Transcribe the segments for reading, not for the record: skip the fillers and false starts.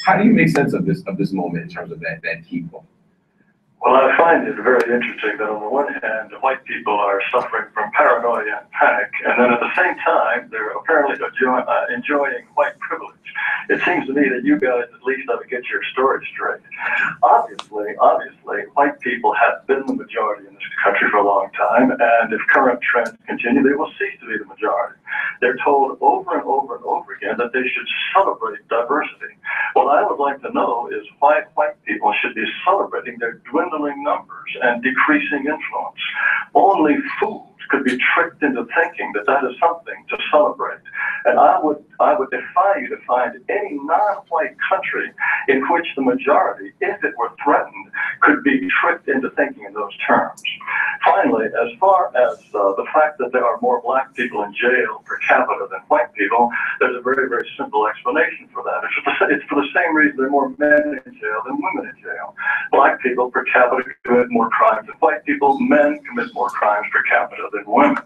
How do you make sense of this moment in terms of that people? Well, I find it very interesting that on the one hand, white people are suffering from paranoia and panic, and then at the same time, they're apparently enjoying white privilege. It seems to me that you guys at least ought to get your story straight. Obviously, white people have been the majority in this country for a long time, and if current trends continue, they will cease to be the majority. They're told over and over and over again that they should celebrate diversity. What I would like to know is why white people should be celebrating their dwindling numbers and decreasing influence. Only fools could be tricked into thinking that that is something to celebrate. And I would defy you to find any non-white country in which the majority, if it were threatened, could be tricked into thinking in those terms. Finally, as far as the fact that there are more black people in jail per capita than white people, there's a very, very simple explanation for that. It's for the same reason there are more men in jail than women in jail. Black people per capita commit more crimes than white people. Men commit more crimes per capita than women.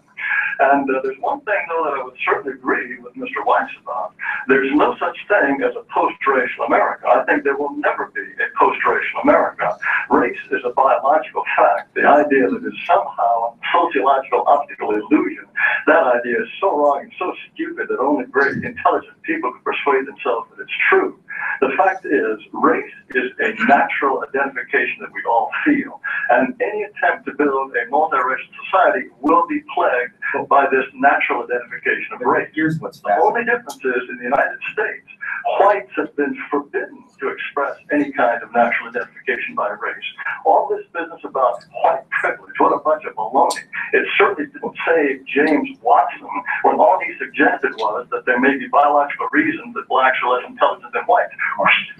And there's one thing, though, that I would certainly agree with Mr. Weiss about. There's no such thing as a post-racial America. I think there will never be a post-racial America. Race is a biological fact. The idea that it's somehow a sociological optical illusion, that idea is so wrong and so stupid that only very intelligent people can persuade themselves that it's true. The fact is, race is a natural identification that we all feel. And any attempt to build a multiracial society will be plagued by this natural identification of race. Here's what's the only difference is in the United States, whites have been forbidden to express any kind of natural identification by race. All this business about white privilege, what a bunch of baloney. It certainly didn't save James Watson when all he suggested was that there may be biological reasons that blacks are less intelligent than whites.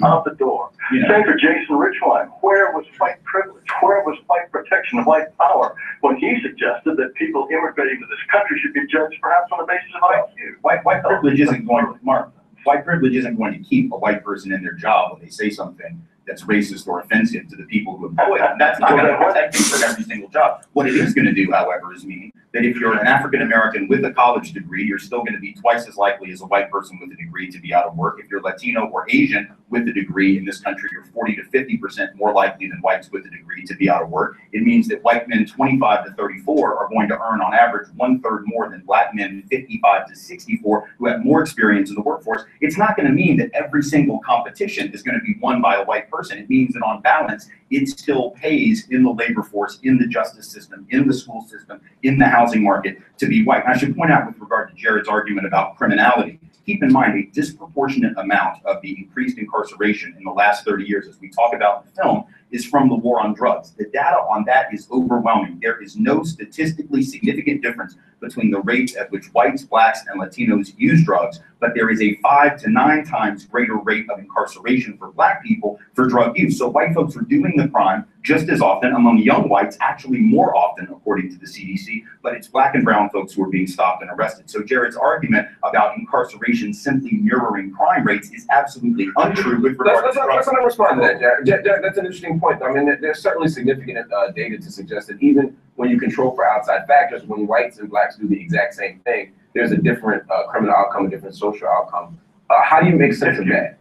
Out the door. Yeah. Same for Jason Richwine. Where was white privilege? Where was white protection and white power when he suggested that people immigrating to this country should be judged perhaps on the basis of IQ? White privilege isn't going to, Mark, white privilege isn't going to keep a white person in their job when they say something that's racist or offensive to the people who employ them. That's not going to protect you from every single job. What it is going to do, however, is mean that if you're an African American with a college degree, you're still going to be twice as likely as a white person with a degree to be out of work. If you're Latino or Asian with a degree in this country, you're 40 to 50% more likely than whites with a degree to be out of work. It means that white men 25 to 34 are going to earn on average 1/3 more than black men 55 to 64 who have more experience in the workforce. It's not going to mean that every single competition is going to be won by a white person. It means that on balance, it still pays in the labor force, in the justice system, in the school system, in the housing market to be white. And I should point out with regard to Jared's argument about criminality, keep in mind a disproportionate amount of the increased incarceration in the last 30 years, as we talk about in the film, is from the war on drugs. The data on that is overwhelming. There is no statistically significant difference between the rates at which whites, blacks, and Latinos use drugs, but there is a 5 to 9 times greater rate of incarceration for black people for drug use. So white folks are doing the crime just as often among young whites, actually more often according to the CDC, but it's black and brown folks who are being stopped and arrested. So Jared's argument about incarceration simply mirroring crime rates is absolutely untrue with regard to drugs. Let's not respond to that, Jared. That's an interesting point. I mean, there's certainly significant data to suggest that even when you control for outside factors, when whites and blacks do the exact same thing, there's a different criminal outcome, a different social outcome. How do you make sense of that?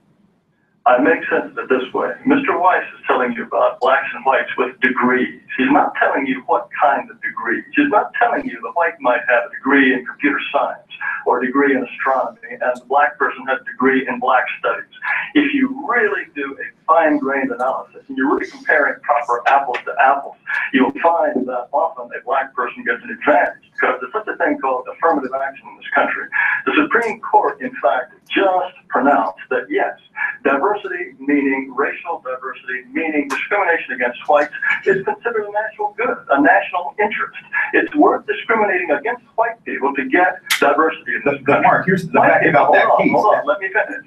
I make sense of it this way. Mr. Weiss is telling you about blacks and whites with degrees. He's not telling you what kind of degrees. He's not telling you the white might have a degree in computer science or a degree in astronomy and the black person has a degree in black studies. If you really do a fine-grained analysis and you're really comparing proper apples to apples, you'll find that often a black person gets an advantage because there's such a thing called affirmative action in this country. The Supreme Court, in fact, just pronounced that yes, diversity, meaning racial diversity, meaning discrimination against whites, is considered a national good, a national interest. It's worth discriminating against white people to get diversity in this country. Mark, here's the fact about that case. Hold on, let me finish.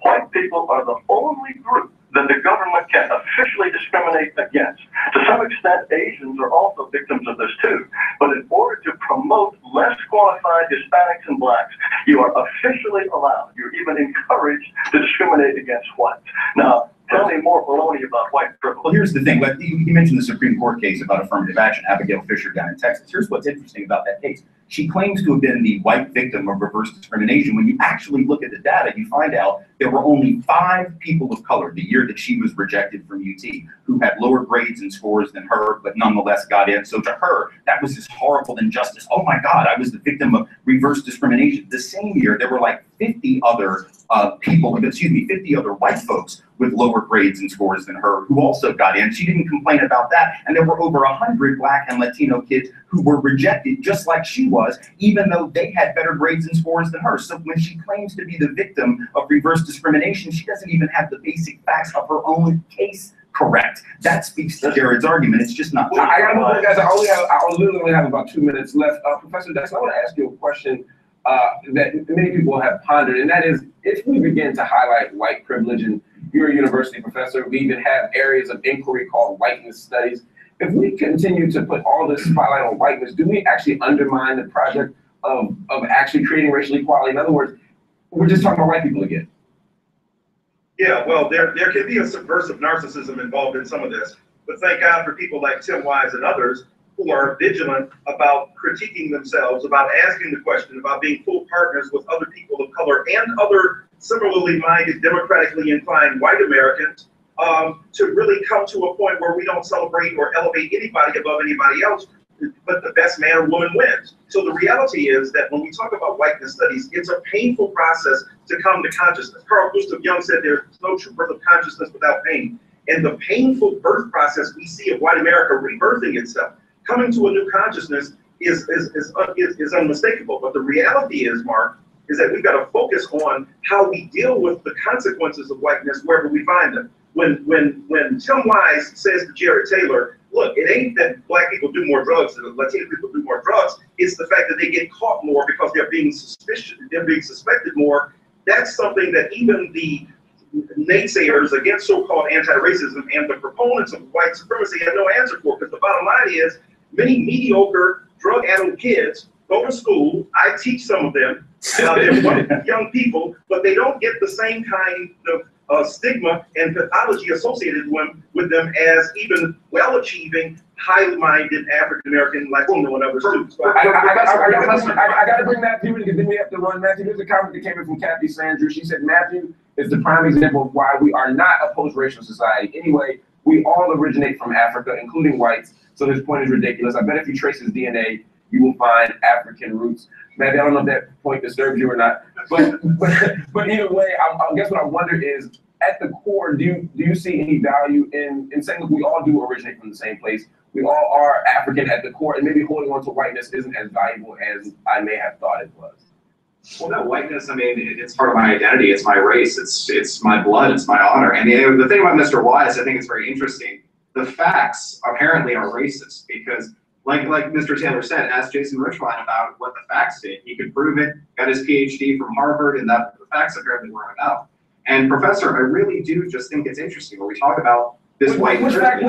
White people are the only group that the government can officially discriminate against. To some extent, Asians are also victims of this too. But in order to promote less qualified Hispanics and blacks, you are officially allowed, you're even encouraged to discriminate against whites. Now, tell me more baloney about white privilege. Well, here's the thing. You mentioned the Supreme Court case about affirmative action, Abigail Fisher down in Texas. Here's what's interesting about that case. She claims to have been the white victim of reverse discrimination. When you actually look at the data, you find out there were only 5 people of color the year that she was rejected from UT who had lower grades and scores than her, but nonetheless got in. So to her, that was this horrible injustice. Oh my God, I was the victim of reverse discrimination. The same year, there were like 50 other 50 other white folks with lower grades and scores than her who also got in. She didn't complain about that. And there were over 100 Black and Latino kids who were rejected just like she was, even though they had better grades and scores than her. So when she claims to be the victim of reverse discrimination, she doesn't even have the basic facts of her own case correct. That speaks to Jared's argument. It's just not true. I gotta move on, guys. I literally only have about 2 minutes left. Professor Dex, I want to ask you a question that many people have pondered, and that is, if we begin to highlight white privilege, and you're a university professor, we even have areas of inquiry called whiteness studies. If we continue to put all this spotlight on whiteness, do we actually undermine the project of actually creating racial equality? In other words, we're just talking about white people again. Yeah, well, there can be a subversive narcissism involved in some of this, but thank God for people like Tim Wise and others who are vigilant about critiquing themselves, about asking the question, about being full partners with other people of color and other similarly minded, democratically inclined white Americans, to really come to a point where we don't celebrate or elevate anybody above anybody else, but the best man or woman wins. So the reality is that when we talk about whiteness studies, it's a painful process to come to consciousness. Carl Gustav Jung said there's no true birth of consciousness without pain. And the painful birth process we see of white America rebirthing itself, coming to a new consciousness is unmistakable. But the reality is, Mark, is that we've got to focus on how we deal with the consequences of whiteness wherever we find them. When Tim Wise says to Jared Taylor, look, it ain't that Black people do more drugs than Latino people do more drugs, it's the fact that they get caught more because they're being suspected more. That's something that even the naysayers against so-called anti-racism and the proponents of white supremacy have no answer for, because the bottom line is many mediocre drug-addled kids go to school. I teach some of them. They're young people, but they don't get the same kind of stigma and pathology associated with them as even well-achieving, highly-minded African-American, Latino, and other students. I got to bring Matthew in, because then we have to run. Matthew, there's a comment that came in from Kathy Sandrew. She said Matthew is the prime example of why we are not a post-racial society. Anyway, we all originate from Africa, including whites, so his point is ridiculous. I bet if you trace his DNA, you will find African roots. Matthew, I don't know if that point disturbs you or not, but either way, I guess what I wonder is, at the core, do you see any value in saying that we all do originate from the same place? We all are African at the core, and maybe holding on to whiteness isn't as valuable as I may have thought it was. Well, no, whiteness, I mean, it's part of my identity, it's my race, it's my blood, it's my honor. And the thing about Mr. Wise, I think it's very interesting. The facts apparently are racist, because like Mr. Taylor said, ask Jason Richline about what the facts did. He could prove it, got his PhD from Harvard, and that the facts apparently weren't enough. And Professor, I really do just think it's interesting when we talk about this white privilege. Matthew,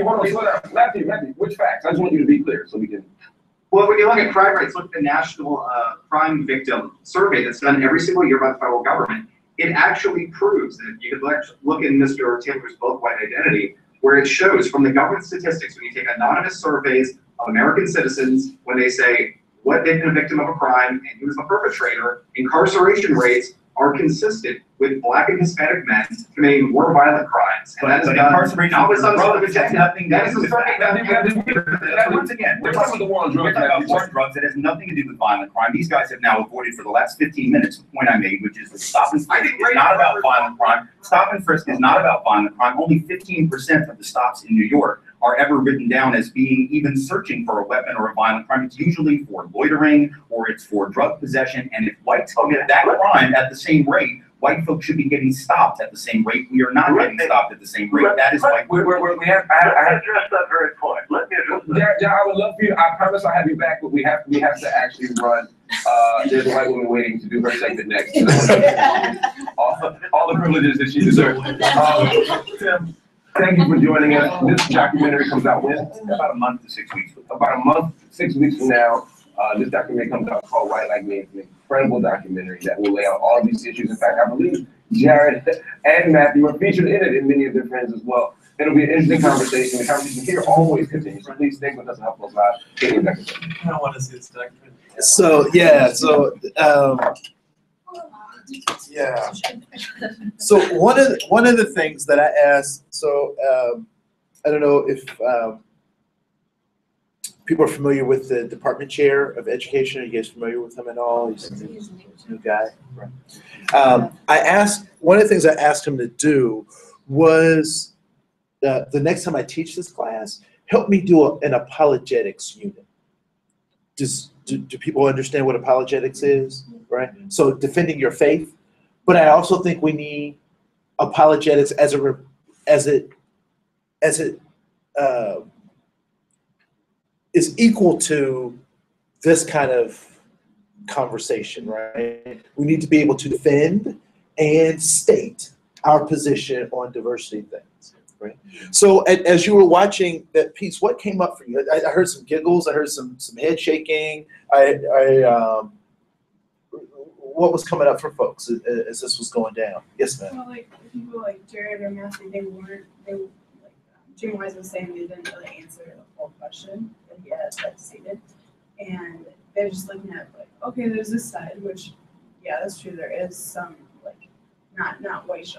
hold on, slow down. Matthew, which facts? I just want you to be clear so we can. Well, when you look at crime rates, look at the National Crime Victim Survey that's done every single year by the federal government. It actually proves that you could look in Mr. Taylor's book, White Identity, where it shows from the government statistics, when you take anonymous surveys of American citizens, when they say what they've been a victim of a crime and who's the perpetrator, incarceration rates are consistent with Black and Hispanic men committing more violent crimes. And that is incarceration not with some sort of has nothing to do with that. Once again, We're talking about the war on drugs. We're talking about war on drugs. It has nothing to do with violent crime. These guys have now avoided for the last 15 minutes the point I made, which is that stop and frisk is not about violent crime. Stop and frisk is not about violent crime. Only 15% of the stops in New York are ever written down as being even searching for a weapon or a violent crime. It's usually for loitering or it's for drug possession. And if whites commit that crime at the same rate, white folks should be getting stopped at the same rate. We are not getting stopped at the same rate. That is why Let me address that very point. Let me address that. Yeah, I would love for you. I promise I'll have you back, but we have to actually run. There's a white woman waiting to do her segment next. all the privileges that she deserves. Tim, thank you for joining us. This documentary comes out when? about a month to 6 weeks. About a month, 6 weeks from now. This documentary comes out called White Like Me. It's an incredible documentary that will lay out all these issues. In fact, I believe Jared and Matthew are featured in it, and many of their friends as well. It'll be an interesting conversation. The conversation here always continues. So please stay with us and help us out. I don't want to see it stuck. So, yeah, so, yeah. So one of the things that I asked, so I don't know if people are familiar with the department chair of education. Are you guys familiar with him at all? He's a new guy. Right. I asked, one of the things I asked him to do was the next time I teach this class, help me do an apologetics unit. Do people understand what apologetics is? Right. So defending your faith, but I also think we need apologetics as it is equal to this kind of conversation, right? We need to be able to defend and state our position on diversity things, right? So as you were watching that piece, what came up for you? I heard some giggles, I heard some head shaking. What was coming up for folks as this was going down? Yes, ma'am. Well, like people like Jared or Matthew, they like Jim Wise was saying they didn't really answer the whole question that he had like stated, and they're just looking at like, okay, there's this side, which yeah, that's true. There is some like not white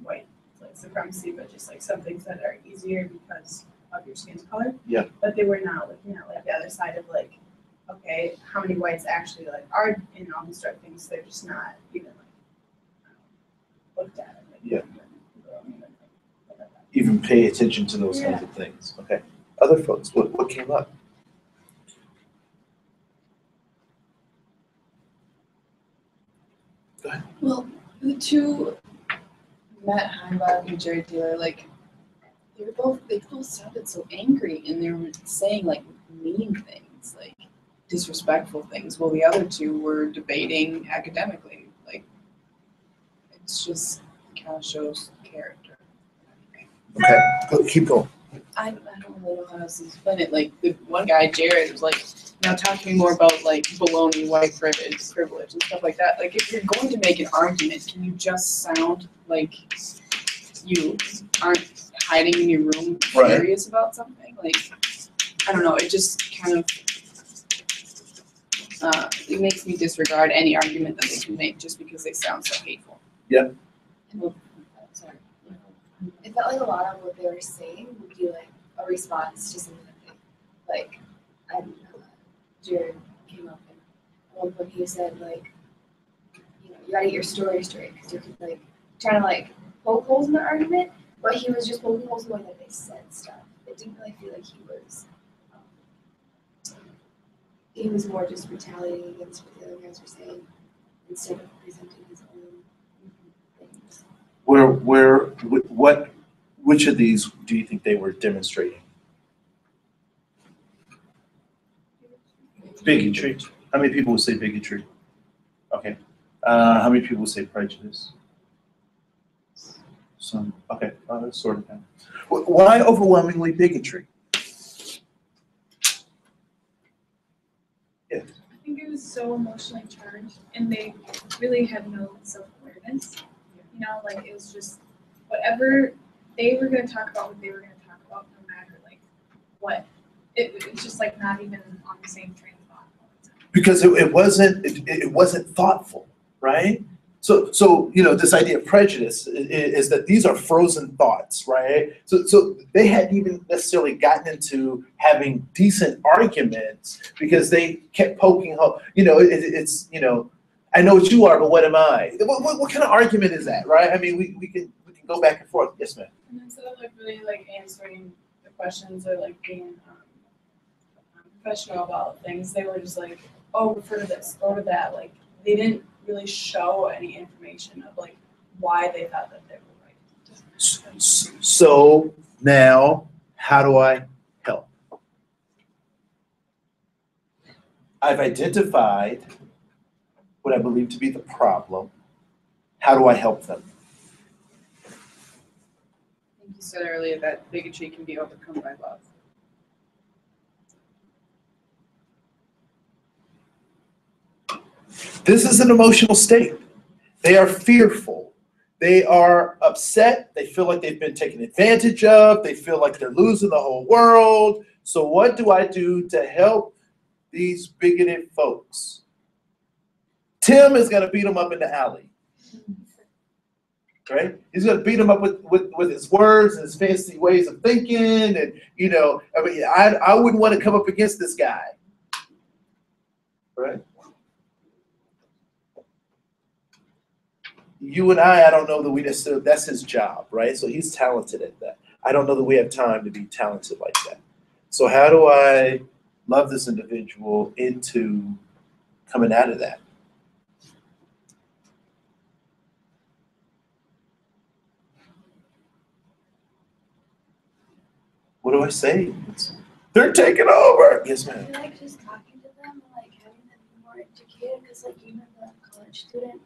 white like supremacy, but just like some things that are easier because of your skin color. Yeah. But they were not looking at like the other side of like, okay, how many whites actually like are in all these drug things? They're just not even like looked at. Like, yeah. Even pay attention to those kinds of things. Okay. Other folks, what came up? Go ahead. Well, the two, Matt Heimbach and Jared Taylor, like they both sounded so angry, and they were saying like mean things, like disrespectful things. Well, the other two were debating academically. Like it's just kind of shows character. Okay, keep going. I don't really know how else to explain it. Like the one guy, Jared, was like, now talk to me more about like baloney, white privilege and stuff like that. Like if you're going to make an argument, can you just sound like you aren't hiding in your room curious about something? Like I don't know, it just kind of it makes me disregard any argument that they can make just because they sound so hateful. Yeah. Sorry. It felt like a lot of what they were saying would be like a response to something like Jared came up and at one point he said like, you know, you gotta get your story straight because you're like trying to like poke holes in the argument, but he was just poking holes in the way that they said stuff. It didn't really feel like he was more just retaliating against what the other guys were saying instead of presenting his own things. Which of these do you think they were demonstrating? Bigotry. How many people would say bigotry? Okay. How many people would say prejudice? Some. Okay. That's sort of that. Why overwhelmingly bigotry? Yeah. I think it was so emotionally charged, and they really had no self-awareness. You know, like it was just whatever they were going to talk about, what they were going to talk about, no matter like what. It's just like not even on the same train of thought. Because it wasn't thoughtful, right? So you know, this idea of prejudice is that these are frozen thoughts, right? So they hadn't even necessarily gotten into having decent arguments because they kept poking holes. You know, it's you know, I know what you are, but what am I? What kind of argument is that, right? I mean, we can go back and forth. Yes, ma'am. And instead of like really like answering the questions or like being professional about things, they were just like, oh, refer to this, go to that. Like they didn't really show any information of like why they thought that they were right. So now, how do I help? I've identified what I believe to be the problem. How do I help them? I think you said earlier that bigotry can be overcome by love. This is an emotional state. They are fearful. They are upset. They feel like they've been taken advantage of. They feel like they're losing the whole world. So what do I do to help these bigoted folks? Tim is going to beat them up in the alley. Right? He's going to beat them up with his words and his fancy ways of thinking. And, you know, I mean, I wouldn't want to come up against this guy. Right? You and I don't know that we necessarily, that's his job, right? So he's talented at that. I don't know that we have time to be talented like that. So how do I love this individual into coming out of that? What do I say? They're taking over. Yes, I ma'am. feel like just talking to them and like having them be more educated, because like even the college student,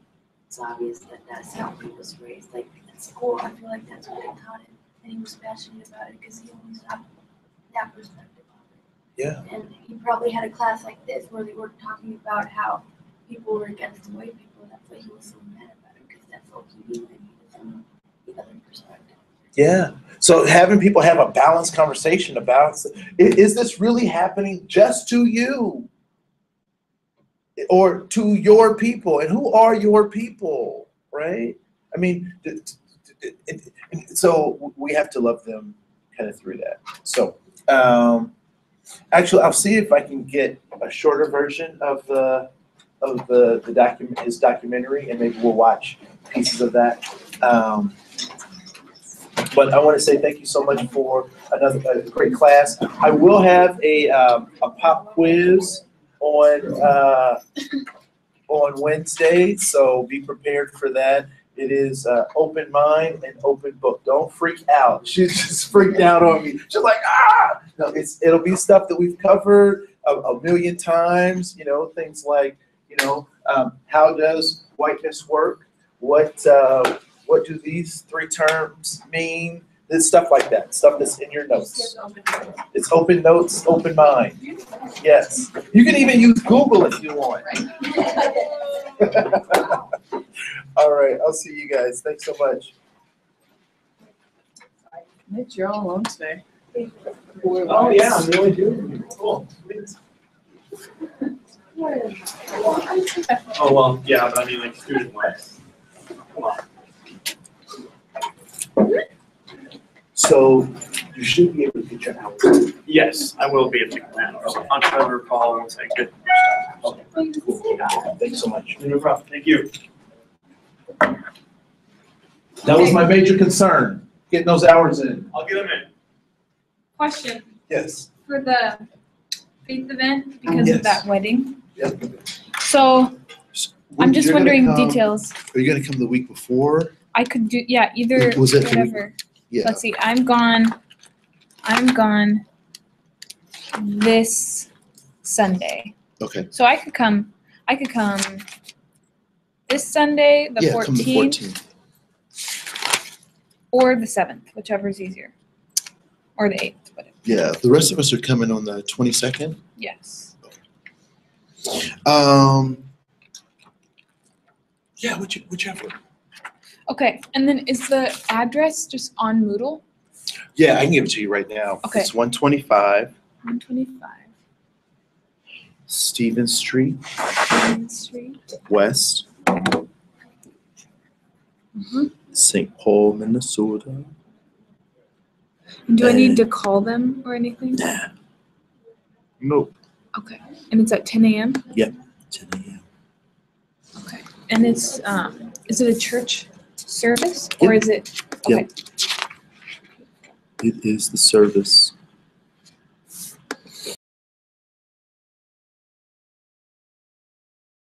it's obvious that that's how he was raised. Like at school, I feel like that's what they taught him, and he was passionate about it because he always had that perspective of it. Yeah. And he probably had a class like this where they were talking about how people were against white people, and that's why he was so mad about it, because that's all he knew, and he doesn't know the other perspective. Yeah. So having people have a balanced conversation about, is this really happening just to you? Or to your people? And who are your people, right? I mean, so we have to love them kind of through that. So actually, I'll see if I can get a shorter version of his documentary, and maybe we'll watch pieces of that. But I want to say thank you so much for another great class. I will have a pop quiz on Wednesday, so be prepared for that. It is open mind and open book. Don't freak out. She's just freaked out on me. She's like, ah! No, it'll be stuff that we've covered a million times. You know, things like, you know, how does whiteness work? What do these three terms mean? This stuff like that, stuff that's in your notes. It's open notes, open mind. Yes. You can even use Google if you want. All right, I'll see you guys. Thanks so much. Mitch, you're all alone today. Oh, yeah, I'm really doing it. Cool. Oh, well, yeah, but I mean, like, student-wise. Come on. So you should be able to get your hours. Yes, I will be able to get that. I'll try to recall once I get. Okay, cool. Thanks so much. No problem. Thank you. That was my major concern, getting those hours in. I'll get them in. Question Yes. for the faith event because Yes. of that wedding. Yep. So I'm just You're gonna wondering come- details. Are you gonna come the week before? I could do, yeah, either Was it the week- whatever. Yeah. Let's see, I'm gone this Sunday. Okay. So I could come this Sunday, the Yeah, come the 14th, 14th. or the 7th, whichever is easier. Or the 8th, whatever. Yeah, the rest of us are coming on the 22nd. Yes. Yeah, whichever. Okay, and then is the address just on Moodle? Yeah, I can give it to you right now. Okay. It's 125 125 Stevens Street Main Street. West, St. Paul, Minnesota. And do I need to call them or anything? Nah. Nope. Okay, and it's at 10 a.m.? 10 a.m. Okay, and it's, is it a church service or is it? Okay. Yep. It is the service.